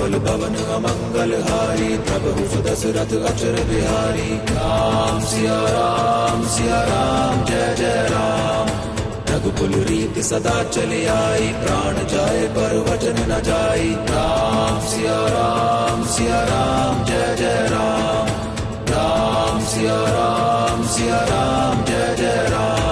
मंगल भवन अमंगल हारी, प्रभु सुदशरथ अचर बिहारी। राम सिया राम जय जय राम। रघुकुल रीत सदा चली आई, प्राण जाए पर वचन न जाई। राम सिया राम जय जय राम। राम सिया राम जय जय राम।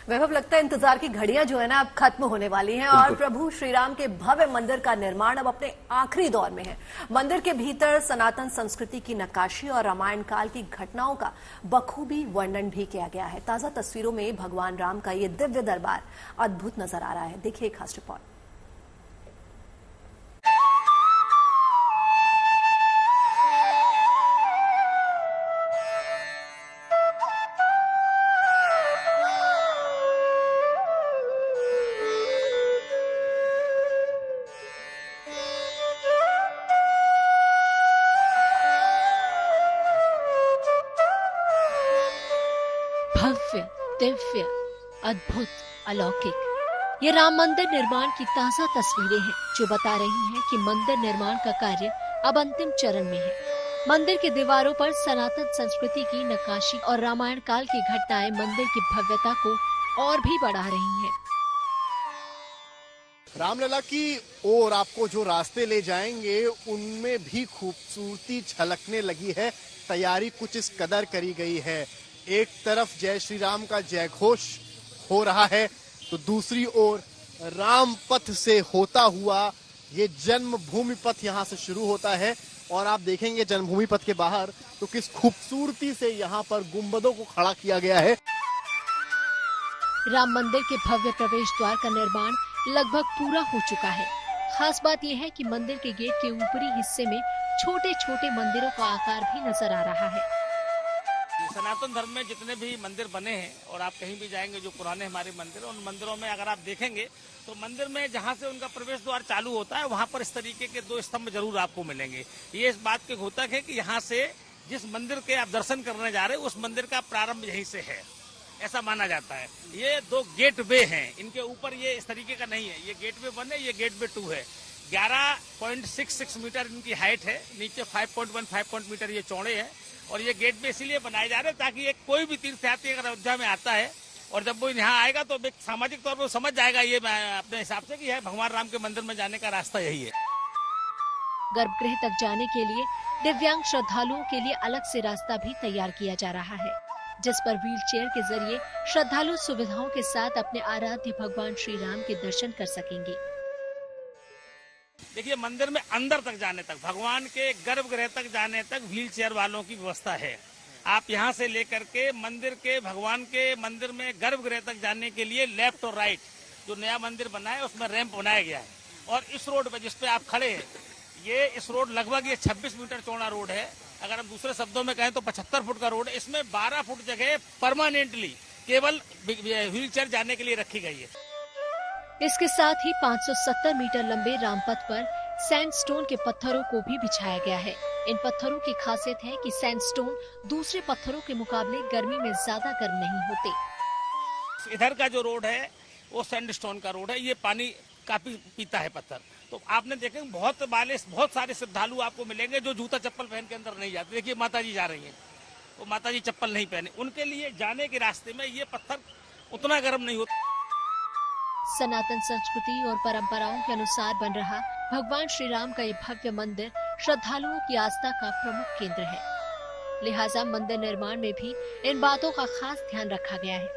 वैभव, लगता है इंतजार की घड़ियां जो है ना अब खत्म होने वाली हैं और प्रभु श्री राम के भव्य मंदिर का निर्माण अब अपने आखिरी दौर में है। मंदिर के भीतर सनातन संस्कृति की नक्काशी और रामायण काल की घटनाओं का बखूबी वर्णन भी किया गया है। ताजा तस्वीरों में भगवान राम का ये दिव्य दरबार अद्भुत नजर आ रहा है। देखिए एक खास रिपोर्ट। भव्य, दिव्य, अद्भुत, अलौकिक ये राम मंदिर निर्माण की ताजा तस्वीरें हैं जो बता रही हैं कि मंदिर निर्माण का कार्य अब अंतिम चरण में है। मंदिर की दीवारों पर सनातन संस्कृति की नक्काशी और रामायण काल की घटनाएं मंदिर की भव्यता को और भी बढ़ा रही हैं। रामलला की ओर आपको जो रास्ते ले जाएंगे उनमें भी खूबसूरती झलकने लगी है। तैयारी कुछ इस कदर करी गई है, एक तरफ जय श्री राम का जय घोष हो रहा है तो दूसरी ओर राम पथ से होता हुआ ये जन्मभूमि पथ यहाँ से शुरू होता है। और आप देखेंगे जन्मभूमि पथ के बाहर तो किस खूबसूरती से यहाँ पर गुंबदों को खड़ा किया गया है। राम मंदिर के भव्य प्रवेश द्वार का निर्माण लगभग पूरा हो चुका है। खास बात यह है कि मंदिर के गेट के ऊपरी हिस्से में छोटे छोटे मंदिरों का आकार भी नजर आ रहा है। सनातन धर्म में जितने भी मंदिर बने हैं और आप कहीं भी जाएंगे जो पुराने हमारे मंदिर, उन मंदिरों में अगर आप देखेंगे तो मंदिर में जहां से उनका प्रवेश द्वार चालू होता है वहां पर इस तरीके के 2 स्तंभ जरूर आपको मिलेंगे। ये इस बात के घोतक है कि यहाँ से जिस मंदिर के आप दर्शन करने जा रहे हैं उस मंदिर का प्रारंभ यहीं से है, ऐसा माना जाता है। ये 2 गेट वे हैं, इनके ऊपर ये इस तरीके का नहीं है। ये गेट वे 1 है, ये गेट वे 2 है। 11.66 मीटर इनकी हाइट है, नीचे 5.15 मीटर ये चौड़े है। और ये गेट वे इसीलिए बनाए जा रहे हैं ताकि एक कोई भी तीर्थयात्री अगर अयोध्या में आता है और जब वो यहाँ आएगा तो एक सामाजिक तौर पर समझ जाएगा ये अपने हिसाब से कि है भगवान राम के मंदिर में जाने का रास्ता यही है। गर्भगृह तक जाने के लिए दिव्यांग श्रद्धालुओं के लिए अलग से रास्ता भी तैयार किया जा रहा है, जिस पर व्हीलचेयर के जरिए श्रद्धालु सुविधाओं के साथ अपने आराध्य भगवान श्री राम के दर्शन कर सकेंगे। देखिए, मंदिर में अंदर तक जाने तक, भगवान के गर्भगृह तक जाने तक व्हीलचेयर वालों की व्यवस्था है। आप यहाँ से लेकर के मंदिर के भगवान के मंदिर में गर्भगृह तक जाने के लिए लेफ्ट और राइट जो नया मंदिर बना है उसमें रैंप बनाया गया है। और इस रोड पे जिस पे आप खड़े हैं, ये इस रोड लगभग ये 26 मीटर चौड़ा रोड है। अगर हम दूसरे शब्दों में कहें तो 75 फुट का रोड है। इसमें 12 फुट जगह परमानेंटली केवल व्हीलचेयर जाने के लिए रखी गई है। इसके साथ ही 570 मीटर लंबे रामपथ पर सैंडस्टोन के पत्थरों को भी बिछाया गया है। इन पत्थरों की खासियत है कि सैंडस्टोन दूसरे पत्थरों के मुकाबले गर्मी में ज्यादा गर्म नहीं होते। इधर का जो रोड है वो सैंडस्टोन का रोड है, ये पानी काफी पीता है पत्थर। तो आपने देखे बहुत सारे श्रद्धालु आपको मिलेंगे जो जूता चप्पल पहन के अंदर नहीं जाते। देखिए माता जी जा रही हैं, वो माता जी चप्पल नहीं पहने, उनके लिए जाने के रास्ते में ये पत्थर उतना गर्म नहीं होता। सनातन संस्कृति और परंपराओं के अनुसार बन रहा भगवान श्री राम का ये भव्य मंदिर श्रद्धालुओं की आस्था का प्रमुख केंद्र है। लिहाजा मंदिर निर्माण में भी इन बातों का खास ध्यान रखा गया है।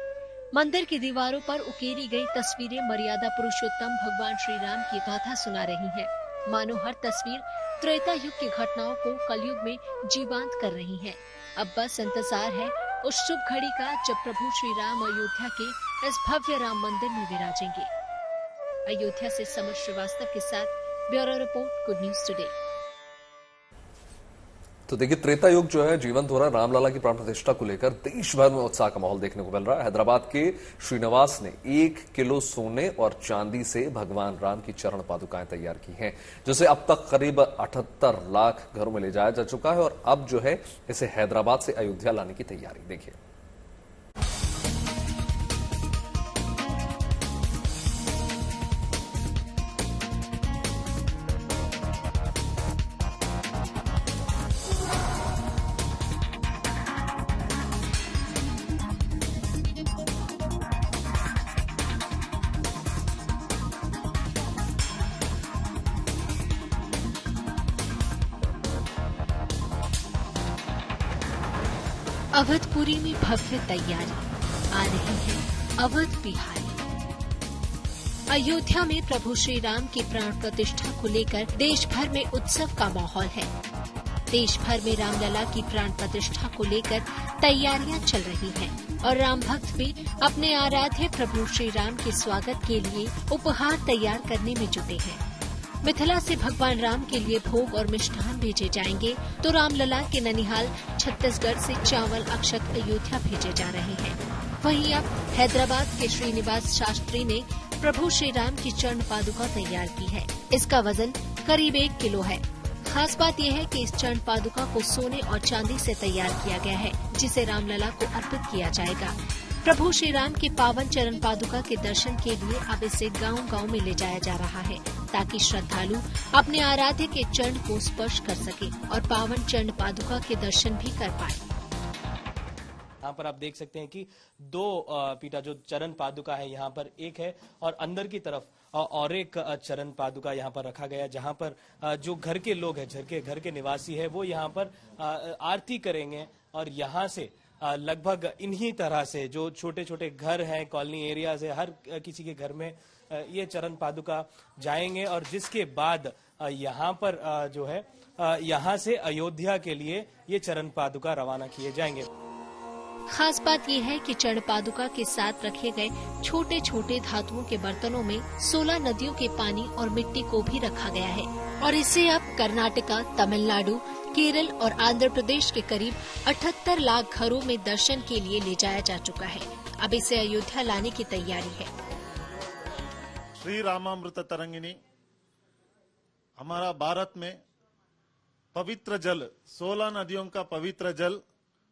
मंदिर की दीवारों पर उकेरी गई तस्वीरें मर्यादा पुरुषोत्तम भगवान श्री राम की गाथा सुना रही हैं। मानो हर तस्वीर त्रेता युग की घटनाओं को कलयुग में जीवंत कर रही है। अब बस इंतजार है उस शुभ घड़ी का जब प्रभु श्री राम अयोध्या के इस भव्य राम मंदिर में विराजेंगे। अयोध्या से समर श्रीवास्तव के साथ bureau report, good news today. तो देखिए, त्रेता युग जो है जीवंत हो रहा है। रामलला की प्राण प्रतिष्ठा को लेकर देश भर में उत्साह का माहौल देखने को मिल रहा है। हैदराबाद के श्रीनिवास ने 1 किलो सोने और चांदी से भगवान राम की चरण पादुकाएं तैयार की हैं, जिसे अब तक करीब 78 लाख घरों में ले जाया जा चुका है और अब जो है इसे हैदराबाद से अयोध्या लाने की तैयारी। देखिए, अवधपुरी में भव्य तैयारी, आ रही है अवध बिहारी। अयोध्या में प्रभु श्री राम की प्राण प्रतिष्ठा को लेकर देश भर में उत्सव का माहौल है। देश भर में रामलला की प्राण प्रतिष्ठा को लेकर तैयारियां चल रही हैं और राम भक्त भी अपने आराध्य प्रभु श्री राम के स्वागत के लिए उपहार तैयार करने में जुटे हैं। मिथिला से भगवान राम के लिए भोग और मिष्ठान भेजे जाएंगे तो रामलला के ननिहाल छत्तीसगढ़ से चावल अक्षत अयोध्या भेजे जा रहे हैं। वहीं अब हैदराबाद के श्रीनिवास शास्त्री ने प्रभु श्री राम की चरण पादुका तैयार की है। इसका वजन करीब 1 किलो है। खास बात यह है कि इस चरण पादुका को सोने और चांदी से तैयार किया गया है, जिसे रामलला को अर्पित किया जाएगा। प्रभु श्री राम के पावन चरण पादुका के दर्शन के लिए अब इसे गांव-गांव में ले जाया जा रहा है, ताकि श्रद्धालु अपने आराध्य के चरण को स्पर्श कर सके और पावन चरण पादुका के दर्शन भी कर पाए। यहाँ पर आप देख सकते हैं कि 2 पीठा जो चरण पादुका है यहाँ पर एक है और अंदर की तरफ और एक चरण पादुका यहाँ पर रखा गया, जहाँ पर जो घर के लोग हैं, घर के निवासी है, वो यहाँ पर आरती करेंगे और यहाँ से लगभग इन्हीं तरह से जो छोटे छोटे घर हैं, कॉलोनी एरियाज है, हर किसी के घर में ये चरण पादुका जाएंगे और जिसके बाद यहाँ पर जो है यहाँ से अयोध्या के लिए ये चरण पादुका रवाना किए जाएंगे। खास बात यह है कि चरण पादुका के साथ रखे गए छोटे छोटे धातुओं के बर्तनों में 16 नदियों के पानी और मिट्टी को भी रखा गया है और इसे अब कर्नाटका, तमिलनाडु, केरल और आंध्र प्रदेश के करीब 78 लाख घरों में दर्शन के लिए ले जाया जा चुका है। अब इसे अयोध्या लाने की तैयारी है। श्री रामामृत तरंगिणी हमारा भारत में पवित्र जल, 16 नदियों का पवित्र जल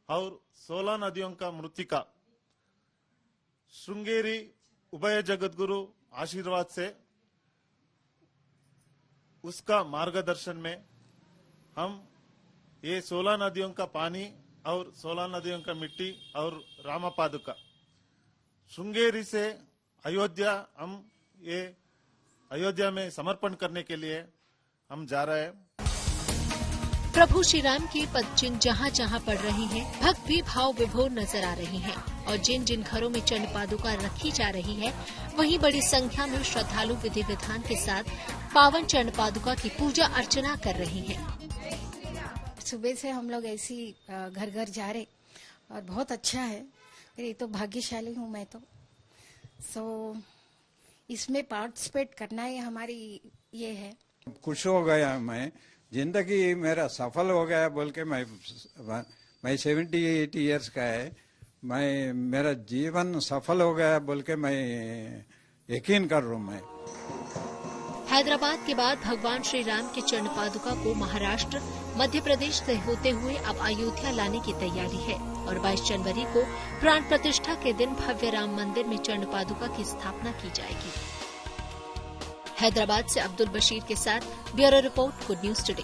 और 16 नदियों का मृतिका श्रृंगेरी उभय जगतगुरु आशीर्वाद से उसका मार्गदर्शन में हम ये 16 नदियों का पानी और 16 नदियों का मिट्टी और रामपादुका श्रृंगेरी से अयोध्या, हम ये अयोध्या में समर्पण करने के लिए हम जा रहे हैं। प्रभु श्री राम की पद चिन्ह जहाँ जहाँ पड़ रही हैं, भक्त भी भाव विभोर नजर आ रहे हैं और जिन जिन घरों में चरण पादुका रखी जा रही है, वहीं बड़ी संख्या में श्रद्धालु विधि विधान के साथ पावन चरण पादुका की पूजा अर्चना कर रहे हैं। सुबह से हम लोग ऐसी घर घर जा रहे और बहुत अच्छा है। ये तो भाग्यशाली हूँ मैं तो इसमें पार्टिसिपेट करना ही हमारी ये है। खुश हो गया मैं, जिंदगी मेरा सफल हो गया बोल के मैं 78 इयर्स का है, मैं मेरा जीवन सफल हो गया बोल के मैं यकीन कर रहा हूँ। मैं हैदराबाद के बाद भगवान श्री राम के चरण पादुका को महाराष्ट्र, मध्य प्रदेश से होते हुए अब अयोध्या लाने की तैयारी है और 22 जनवरी को प्राण प्रतिष्ठा के दिन भव्य राम मंदिर में चरण पादुका की स्थापना की जाएगी। हैदराबाद से अब्दुल बशीर के साथ bureau report, good news today.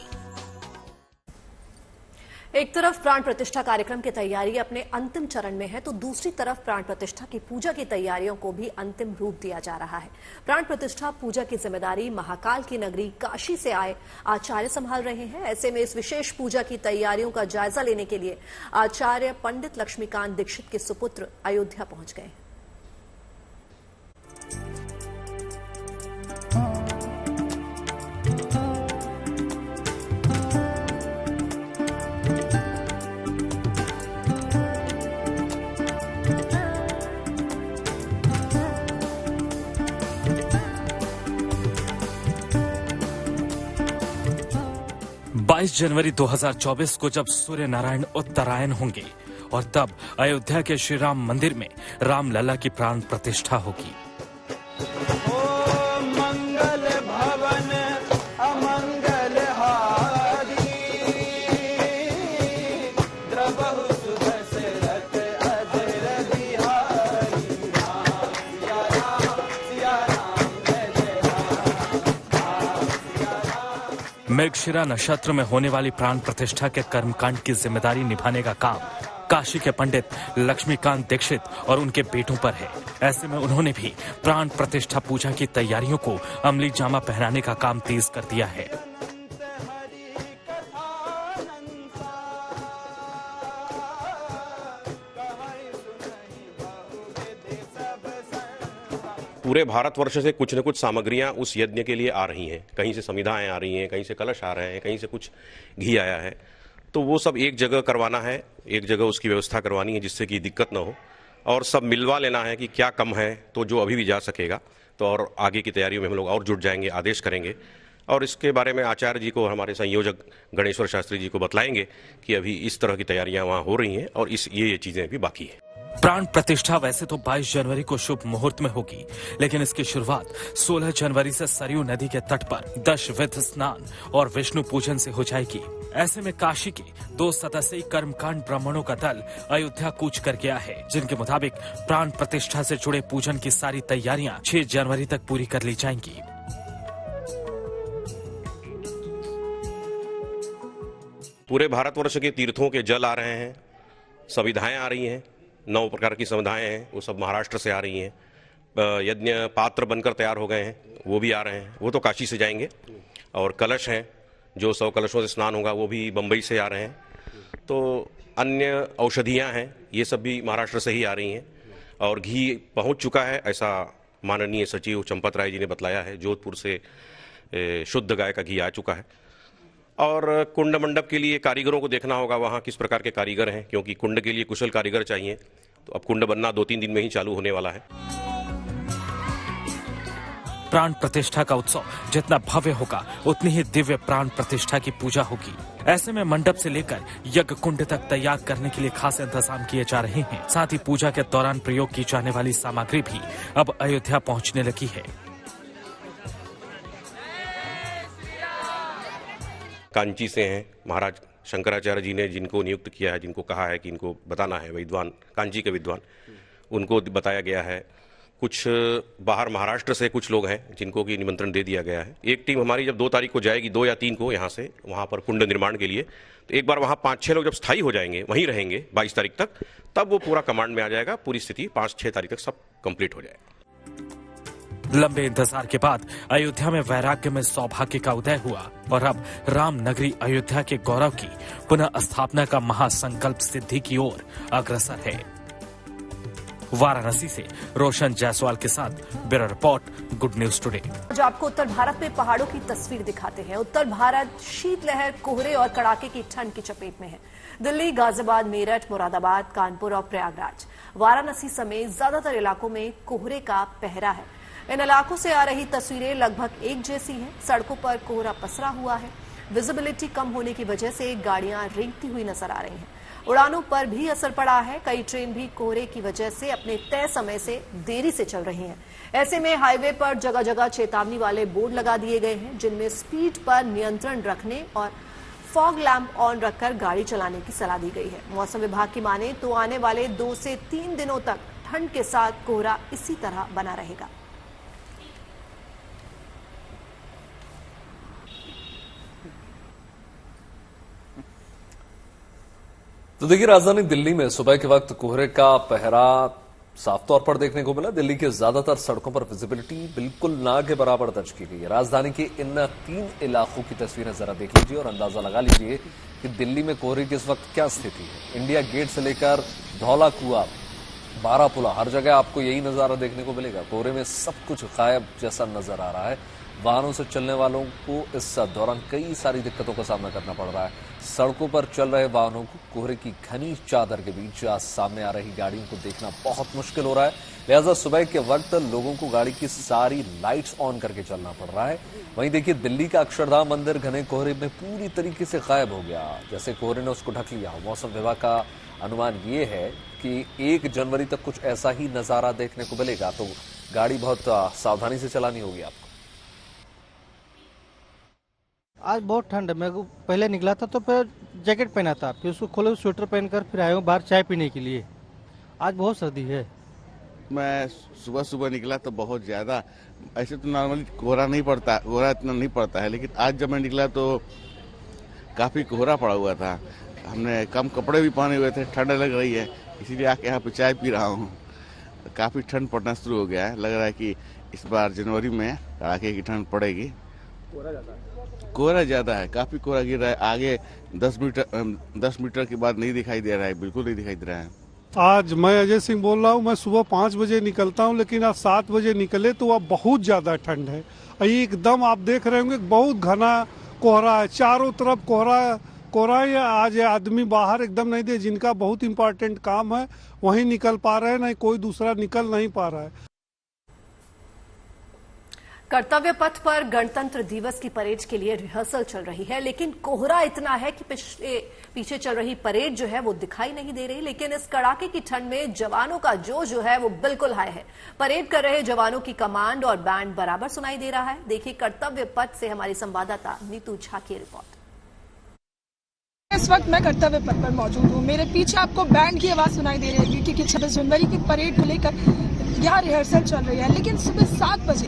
एक तरफ प्राण प्रतिष्ठा कार्यक्रम की तैयारी अपने अंतिम चरण में है तो दूसरी तरफ प्राण प्रतिष्ठा की पूजा की तैयारियों को भी अंतिम रूप दिया जा रहा है। प्राण प्रतिष्ठा पूजा की जिम्मेदारी महाकाल की नगरी काशी से आए आचार्य संभाल रहे हैं। ऐसे में इस विशेष पूजा की तैयारियों का जायजा लेने के लिए आचार्य पंडित लक्ष्मीकांत दीक्षित के सुपुत्र अयोध्या पहुंच गए। जनवरी 2024 को जब सूर्य नारायण उत्तरायण होंगे और तब अयोध्या के श्री राम मंदिर में रामलला की प्राण प्रतिष्ठा होगी। मंगल भवन अमंगल हारी, द्रवहु सुदशरथ अजर बिहारी, सिया राम जय राम। मृगशिरा नक्षत्र में होने वाली प्राण प्रतिष्ठा के कर्मकांड की जिम्मेदारी निभाने का काम काशी के पंडित लक्ष्मीकांत दीक्षित और उनके बेटों पर है। ऐसे में उन्होंने भी प्राण प्रतिष्ठा पूजा की तैयारियों को अमली जामा पहनाने का काम तेज कर दिया है। पूरे भारतवर्ष से कुछ न कुछ सामग्रियां उस यज्ञ के लिए आ रही हैं। कहीं से समिधाएं आ रही हैं, कहीं से कलश आ रहे हैं, कहीं से कुछ घी आया है। तो वो सब एक जगह करवाना है, एक जगह उसकी व्यवस्था करवानी है जिससे कि दिक्कत ना हो, और सब मिलवा लेना है कि क्या कम है तो जो अभी भी जा सकेगा। तो और आगे की तैयारियों में हम लोग और जुट जाएंगे, आदेश करेंगे और इसके बारे में आचार्य जी को, हमारे संयोजक गणेश्वर शास्त्री जी को बतलाएंगे कि अभी इस तरह की तैयारियां वहाँ हो रही हैं और ये चीजें भी बाकी है। प्राण प्रतिष्ठा वैसे तो 22 जनवरी को शुभ मुहूर्त में होगी, लेकिन इसकी शुरुआत 16 जनवरी से सरयू नदी के तट पर दशविध स्नान और विष्णु पूजन से हो जाएगी। ऐसे में काशी के 2 सदस्यीय कर्मकांड ब्राह्मणों का दल अयोध्या कूच कर गया है, जिनके मुताबिक प्राण प्रतिष्ठा से जुड़े पूजन की सारी तैयारियां 6 जनवरी तक पूरी कर ली जाएंगी। पूरे भारतवर्ष के तीर्थों के जल आ रहे हैं, सविधाएं आ रही हैं, 9 प्रकार की सविधाएं हैं, वो सब महाराष्ट्र से आ रही हैं। यज्ञ पात्र बनकर तैयार हो गए हैं, वो भी आ रहे हैं, वो तो काशी से जाएंगे। और कलश हैं, जो 100 कलशों से स्नान होगा वो भी बम्बई से आ रहे हैं। तो अन्य औषधियां हैं, ये सब भी महाराष्ट्र से ही आ रही हैं। और घी पहुंच चुका है, ऐसा माननीय सचिव चंपत राय जी ने बतलाया है। जोधपुर से शुद्ध गाय का घी आ चुका है। और कुंड मंडप के लिए कारीगरों को देखना होगा वहाँ किस प्रकार के कारीगर हैं, क्योंकि कुंड के लिए कुशल कारीगर चाहिए। तो अब कुंड बनना 2-3 दिन में ही चालू होने वाला है। प्राण प्रतिष्ठा का उत्सव जितना भव्य होगा उतनी ही दिव्य प्राण प्रतिष्ठा की पूजा होगी। ऐसे में मंडप से लेकर यज्ञ कुंड तक तैयार करने के लिए खास इंतजाम किए जा रहे हैं। साथ ही पूजा के दौरान प्रयोग की जाने वाली सामग्री भी अब अयोध्या पहुंचने लगी है। कांची से हैं महाराज शंकराचार्य जी ने, जिनको नियुक्त किया है, जिनको कहा है कि इनको बताना है, विद्वान कांची के विद्वान, उनको बताया गया है। कुछ बाहर महाराष्ट्र से कुछ लोग हैं जिनको कि निमंत्रण दे दिया गया है। एक टीम हमारी जब 2 तारीख को जाएगी, 2 या 3 को यहाँ से वहाँ पर कुंड निर्माण के लिए, तो एक बार वहाँ 5-6 लोग जब स्थायी हो जाएंगे, वहीं रहेंगे 22 तारीख तक, तब वो पूरा कमांड में आ जाएगा। पूरी स्थिति 5-6 तारीख तक सब कंप्लीट हो जाएगा। लंबे इंतजार के बाद अयोध्या में वैराग्य में सौभाग्य का उदय हुआ और अब राम नगरी अयोध्या के गौरव की पुनः स्थापना का महासंकल्प सिद्धि की ओर अग्रसर है। वाराणसी से रोशन जायसवाल के साथ bureau report, good news today. जो आपको उत्तर भारत में पहाड़ों की तस्वीर दिखाते हैं। उत्तर भारत शीतलहर, कोहरे और कड़ाके की ठंड की चपेट में है। दिल्ली, गाजियाबाद, मेरठ, मुरादाबाद, कानपुर और प्रयागराज, वाराणसी समेत ज्यादातर इलाकों में कोहरे का पहरा है। इन इलाकों से आ रही तस्वीरें लगभग एक जैसी हैं। सड़कों पर कोहरा पसरा हुआ है। विजिबिलिटी कम होने की वजह से गाड़ियां रेंगती हुई नजर आ रही हैं। उड़ानों पर भी असर पड़ा है। कई ट्रेन भी कोहरे की वजह से अपने तय समय से देरी से चल रही हैं। ऐसे में हाईवे पर जगह जगह चेतावनी वाले बोर्ड लगा दिए गए हैं, जिनमें स्पीड पर नियंत्रण रखने और फॉग लैंप ऑन रखकर गाड़ी चलाने की सलाह दी गई है। मौसम विभाग की माने तो आने वाले 2 से 3 दिनों तक ठंड के साथ कोहरा इसी तरह बना रहेगा। तो देखिए, राजधानी दिल्ली में सुबह के वक्त कोहरे का पहरा साफ तौर पर देखने को मिला। दिल्ली के ज्यादातर सड़कों पर विजिबिलिटी बिल्कुल ना के बराबर दर्ज की गई है। राजधानी के इन 3 इलाकों की तस्वीरें जरा देख लीजिए और अंदाजा लगा लीजिए कि दिल्ली में कोहरे की इस वक्त क्या स्थिति है। इंडिया गेट से लेकर धौला कुआं, बारापुला, हर जगह आपको यही नजारा देखने को मिलेगा। कोहरे में सब कुछ गायब जैसा नजर आ रहा है। वाहनों से चलने वालों को इस दौरान कई सारी दिक्कतों का सामना करना पड़ रहा है। सड़कों पर चल रहे वाहनों को कोहरे की घनी चादर के बीच सामने आ रही गाड़ियों को देखना बहुत मुश्किल हो रहा है। लिहाजा सुबह के वक्त लोगों को गाड़ी की सारी लाइट्स ऑन करके चलना पड़ रहा है। वहीं देखिए, दिल्ली का अक्षरधाम मंदिर घने कोहरे में पूरी तरीके से गायब हो गया, जैसे कोहरे ने उसको ढक लिया हो। मौसम विभाग का अनुमान ये है कि 1 जनवरी तक कुछ ऐसा ही नजारा देखने को मिलेगा। तो गाड़ी बहुत सावधानी से चलानी होगी आपको। आज बहुत ठंड है। मैं पहले निकला था तो फिर जैकेट पहना था, फिर उसको खोले स्वेटर पहनकर फिर आया हूँ बाहर चाय पीने के लिए। आज बहुत सर्दी है। मैं सुबह सुबह निकला तो बहुत ज़्यादा, ऐसे तो नॉर्मली कोहरा नहीं पड़ता, कोहरा इतना नहीं पड़ता है, लेकिन आज जब मैं निकला तो काफ़ी कोहरा पड़ा हुआ था। हमने कम कपड़े भी पहने हुए थे, ठंड लग रही है, इसीलिए आके यहाँ पे चाय पी रहा हूँ। काफ़ी ठंड पड़ना शुरू हो गया है। लग रहा है कि इस बार जनवरी में कड़ाके की ठंड पड़ेगी। कोहरा ज़्यादा है, काफ़ी कोहरा गिर रहा है। आगे 10 मीटर के बाद नहीं दिखाई दे रहा है, बिल्कुल नहीं दिखाई दे रहा है। आज मैं अजय सिंह बोल रहा हूँ। मैं सुबह 5 बजे निकलता हूँ, लेकिन आज 7 बजे निकले तो अब बहुत ज़्यादा ठंड है। एकदम आप देख रहे होंगे बहुत घना कोहरा है, चारों तरफ कोहरा है। आज आदमी बाहर एकदम नहीं दे, जिनका बहुत इंपॉर्टेंट काम है वहीं निकल पा रहे हैं, नहीं कोई दूसरा निकल नहीं पा रहा है। कर्तव्य पथ पर गणतंत्र दिवस की परेड के लिए रिहर्सल चल रही है, लेकिन कोहरा इतना है कि पीछे चल रही परेड जो है वो दिखाई नहीं दे रही। लेकिन इस कड़ाके की ठंड में जवानों का जोश जो है वो बिल्कुल हाई है। परेड कर रहे जवानों की कमांड और बैंड बराबर सुनाई दे रहा है। देखिए कर्तव्य पथ से हमारी संवाददाता नीतू झा की रिपोर्ट। इस वक्त मैं कर्तव्य पथ पर मौजूद हूँ। मेरे पीछे आपको बैंड की आवाज सुनाई दे रही है क्योंकि 26 जनवरी की परेड को लेकर यहाँ रिहर्सल चल रही है। लेकिन सुबह 7 बजे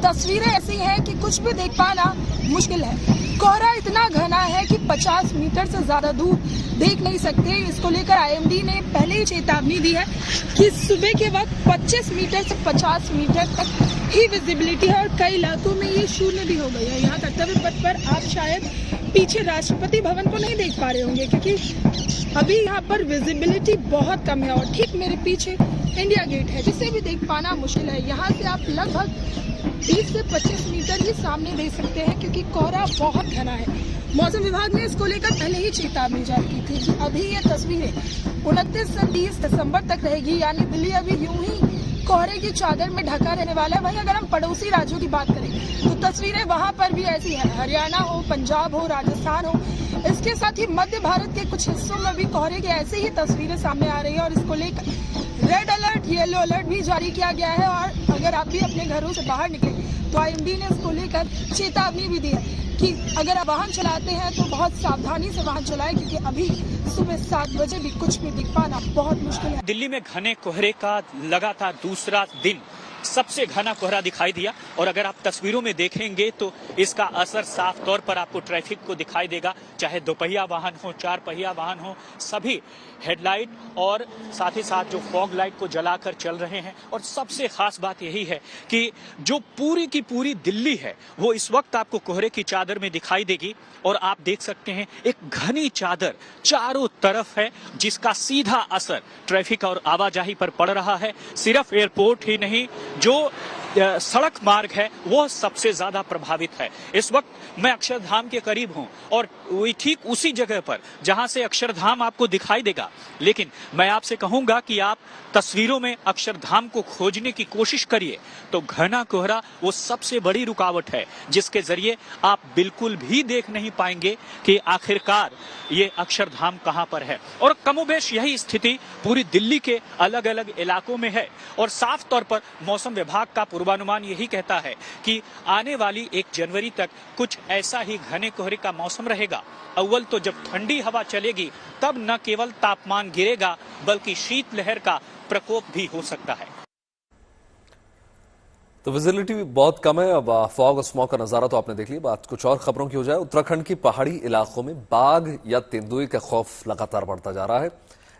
तस्वीरें ऐसी हैं कि कुछ भी देख पाना मुश्किल है। कोहरा इतना घना है कि 50 मीटर से ज्यादा दूर देख नहीं सकते। इसको लेकर आईएमडी ने पहले ही चेतावनी दी है कि सुबह के वक्त 25 मीटर से 50 मीटर तक ही विजिबिलिटी है और कई इलाकों में ये शून्य भी हो गई है। यहाँ कर्तव्य पथ पर आप शायद पीछे राष्ट्रपति भवन को नहीं देख पा रहे होंगे क्योंकि अभी यहाँ पर विजिबिलिटी बहुत कम है और ठीक मेरे पीछे इंडिया गेट है, जिसे भी देख पाना मुश्किल है। यहाँ से आप लगभग 20 से 25 मीटर ही सामने देख सकते हैं, क्योंकि कोहरा बहुत घना है। मौसम विभाग ने इसको लेकर पहले ही चेतावनी जारी की थी कि अभी ये तस्वीरें 29 से 30 दिसंबर तक रहेगी, यानी दिल्ली अभी यूं ही कोहरे की चादर में ढका रहने वाला है। वहीं अगर हम पड़ोसी राज्यों की बात करें तो तस्वीरें वहां पर भी ऐसी है, हरियाणा हो, पंजाब हो, राजस्थान हो। इसके साथ ही मध्य भारत के कुछ हिस्सों में भी कोहरे की ऐसे ही तस्वीरें सामने आ रही है और इसको लेकर रेड अलर्ट, येलो अलर्ट भी जारी किया गया है। और अगर आप भी अपने घरों से बाहर निकले तो आईएमडी ने इसको लेकर चेतावनी भी दी है कि अगर आप वाहन चलाते हैं तो बहुत सावधानी से वाहन चलाएं, क्योंकि अभी सुबह 7 बजे भी कुछ भी दिख पाना बहुत मुश्किल है। दिल्ली में घने कोहरे का लगातार दूसरा दिन सबसे घना कोहरा दिखाई दिया और अगर आप तस्वीरों में देखेंगे तो इसका असर साफ तौर पर आपको ट्रैफिक को दिखाई देगा, चाहे दोपहिया वाहन हो, 4 पहिया वाहन हो, सभी हेडलाइट और साथ ही साथ जो फॉग लाइट को जलाकर चल रहे हैं। और सबसे खास बात यही है कि जो पूरी की पूरी दिल्ली है वो इस वक्त आपको कोहरे की चादर में दिखाई देगी और आप देख सकते हैं एक घनी चादर चारों तरफ है, जिसका सीधा असर ट्रैफिक और आवाजाही पर पड़ रहा है। सिर्फ एयरपोर्ट ही नहीं, जो सड़क मार्ग है वो सबसे ज्यादा प्रभावित है। इस वक्त मैं अक्षरधाम के करीब हूं और ठीक उसी जगह पर जहां से अक्षरधाम आपको दिखाई देगा, लेकिन मैं आपसे कहूंगा कि आप तस्वीरों में अक्षरधाम को खोजने की कोशिश करिए तो घना कोहरा वो सबसे बड़ी रुकावट है, जिसके जरिए आप बिल्कुल भी देख नहीं पाएंगे कि आखिरकार ये अक्षरधाम कहां पर है। और कमोबेश यही स्थिति पूरी दिल्ली के अलग अलग इलाकों में है और साफ तौर पर मौसम विभाग का पूर्वानुमान यही कहता है कि आने वाली 1 जनवरी तक कुछ ऐसा ही घने कोहरे का मौसम रहेगा। अव्वल तो जब ठंडी हवा चलेगी तब न केवल तापमान गिरेगा बल्कि शीतलहर का प्रकोप भी हो सकता है। तो विजिबिलिटी भी बहुत कम है। अब फॉग और स्मॉग का नजारा तो आपने देख लिया। बात कुछ और खबरों की हो जाए। उत्तराखंड की पहाड़ी इलाकों में बाघ या तेंदुए का खौफ लगातार बढ़ता जा रहा है।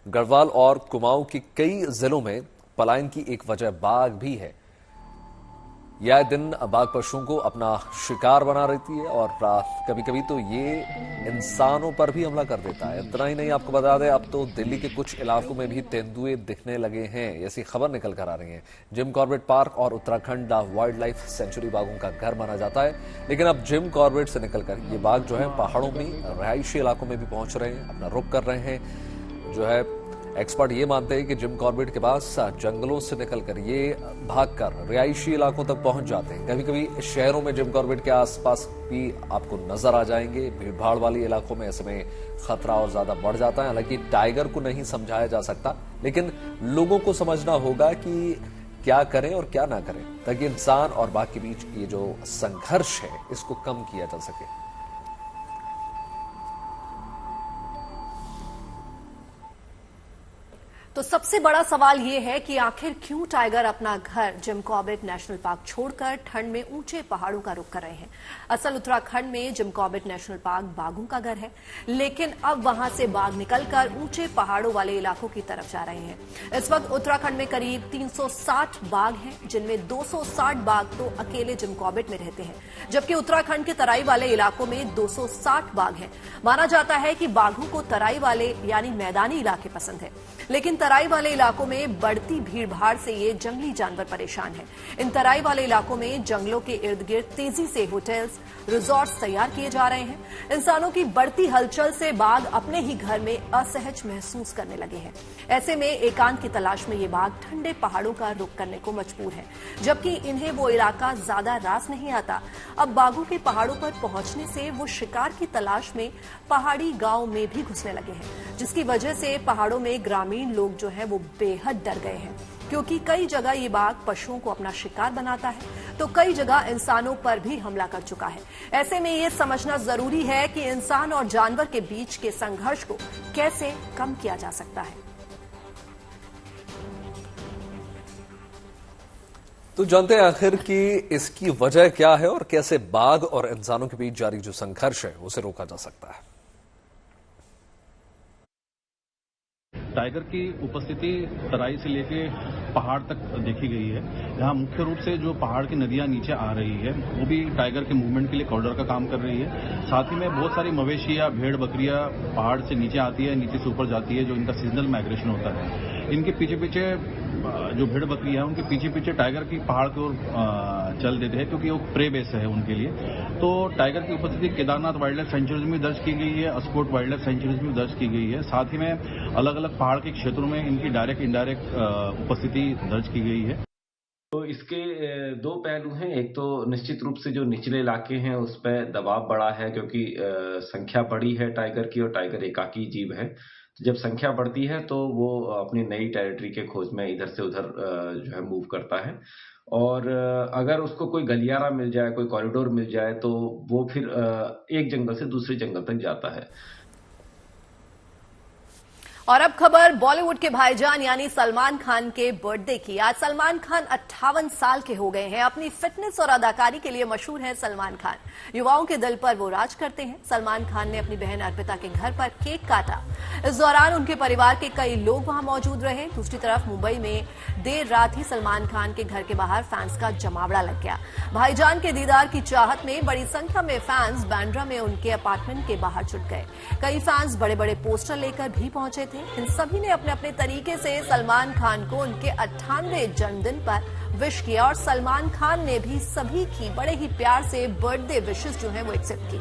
गढ़वाल और कुमाऊं की कई जिलों में पलायन की एक वजह बाघ भी है। यह दिन बाघ पशुओं को अपना शिकार बना रहती है और कभी कभी तो ये इंसानों पर भी हमला कर देता है। इतना ही नहीं, आपको बता दें अब तो दिल्ली के कुछ इलाकों में भी तेंदुए दिखने लगे हैं, ऐसी खबर निकल कर आ रही है। जिम कॉर्बेट पार्क और उत्तराखंड वाइल्ड लाइफ सेंचुरी बाघों का घर माना जाता है, लेकिन अब जिम कॉर्बेट से निकलकर ये बाघ जो है पहाड़ों में रिहायशी इलाकों में भी पहुंच रहे हैं, अपना रुख कर रहे हैं। जो है एक्सपर्ट ये मानते हैं कि जिम कॉर्बेट के पास जंगलों से निकलकर ये भागकर रिहायशी इलाकों तक पहुंच जाते हैं। कभी कभी शहरों में जिम कॉर्बेट के आसपास भी आपको नजर आ जाएंगे, भीड़भाड़ वाली इलाकों में। ऐसे में खतरा और ज्यादा बढ़ जाता है। हालांकि टाइगर को नहीं समझाया जा सकता, लेकिन लोगों को समझना होगा कि क्या करें और क्या ना करें, ताकि इंसान और बाघ के बीच ये जो संघर्ष है इसको कम किया जा सके। तो सबसे बड़ा सवाल ये है कि आखिर क्यों टाइगर अपना घर जिम कॉर्बेट नेशनल पार्क छोड़कर ठंड में ऊंचे पहाड़ों का रुख कर रहे हैं। असल उत्तराखंड में जिम कॉर्बेट नेशनल पार्क बाघों का घर है, लेकिन अब वहां से बाघ निकलकर ऊंचे पहाड़ों वाले इलाकों की तरफ जा रहे हैं। इस वक्त उत्तराखंड में करीब 360 बाघ हैं, जिनमें 260 बाघ तो अकेले जिम कॉर्बेट में रहते हैं, जबकि उत्तराखंड के तराई वाले इलाकों में 260 बाघ हैं। माना जाता है कि बाघों को तराई वाले यानी मैदानी इलाके पसंद है, लेकिन तराई वाले इलाकों में बढ़ती भीड़भाड़ से ये जंगली जानवर परेशान हैं। इन तराई वाले इलाकों में जंगलों के इर्द गिर्द तेजी से होटल्स, रिजॉर्ट्स तैयार किए जा रहे हैं। इंसानों की बढ़ती हलचल से बाघ अपने ही घर में असहज महसूस करने लगे हैं। ऐसे में एकांत की तलाश में ये बाघ ठंडे पहाड़ों का रुख करने को मजबूर है, जबकि इन्हें वो इलाका ज्यादा रास नहीं आता। अब बाघों के पहाड़ों पर पहुंचने से वो शिकार की तलाश में पहाड़ी गांव में भी घुसने लगे हैं, जिसकी वजह से पहाड़ों में ग्रामीण लोग जो है वो बेहद डर गए हैं, क्योंकि कई जगह ये बाघ पशुओं को अपना शिकार बनाता है तो कई जगह इंसानों पर भी हमला कर चुका है। ऐसे में ये समझना जरूरी है कि इंसान और जानवर के बीच के संघर्ष को कैसे कम किया जा सकता है। तो जानते हैं आखिर कि इसकी वजह क्या है और कैसे बाघ और इंसानों के बीच जारी जो संघर्ष है उसे रोका जा सकता है। टाइगर की उपस्थिति तराई से लेके पहाड़ तक देखी गई है। यहाँ मुख्य रूप से जो पहाड़ की नदियां नीचे आ रही है वो भी टाइगर के मूवमेंट के लिए कॉरिडोर का काम कर रही है। साथ ही में बहुत सारी मवेशियां, भेड़ बकरियां पहाड़ से नीचे आती है, नीचे से ऊपर जाती है, जो इनका सीजनल माइग्रेशन होता है। इनके पीछे पीछे जो भेड़ बकरी है उनके पीछे पीछे टाइगर की पहाड़ की ओर चल देते हैं, क्योंकि वो प्रे बेस है उनके लिए। तो टाइगर की उपस्थिति केदारनाथ वाइल्ड लाइफ सेंचुरीज में दर्ज की गई है, अस्कोट वाइल्ड लाइफ सेंचुरीज में दर्ज की गई है। साथ ही में अलग अलग पहाड़ के क्षेत्रों में इनकी डायरेक्ट इंडायरेक्ट उपस्थिति दर्ज की गई है। तो इसके दो पहलू हैं। एक तो निश्चित रूप से जो निचले इलाके हैं उस पर दबाव बढ़ा है, क्योंकि संख्या बड़ी है टाइगर की, और टाइगर एकाकी जीव है। जब संख्या बढ़ती है तो वो अपनी नई टेरिटरी के खोज में इधर से उधर जो है मूव करता है, और अगर उसको कोई गलियारा मिल जाए, कोई कॉरिडोर मिल जाए, तो वो फिर एक जंगल से दूसरे जंगल तक जाता है। और अब खबर बॉलीवुड के भाईजान यानी सलमान खान के बर्थडे की। आज सलमान खान 58 साल के हो गए हैं। अपनी फिटनेस और अदाकारी के लिए मशहूर हैं सलमान खान। युवाओं के दिल पर वो राज करते हैं। सलमान खान ने अपनी बहन अर्पिता के घर पर केक काटा। इस दौरान उनके परिवार के कई लोग वहां मौजूद रहे। दूसरी तरफ मुंबई में देर रात ही सलमान खान के घर के बाहर फैंस का जमावड़ा लग गया। भाईजान के दीदार की चाहत में बड़ी संख्या में फैंस बांद्रा में उनके अपार्टमेंट के बाहर जुट गए। कई फैंस बड़े बड़े पोस्टर लेकर भी पहुंचे थे। इन सभी ने अपने अपने तरीके से सलमान खान को उनके 98वें जन्मदिन पर विश किया, और सलमान खान ने भी सभी की बड़े ही प्यार से बर्थडे विशेस जो है वो एक्सेप्ट की।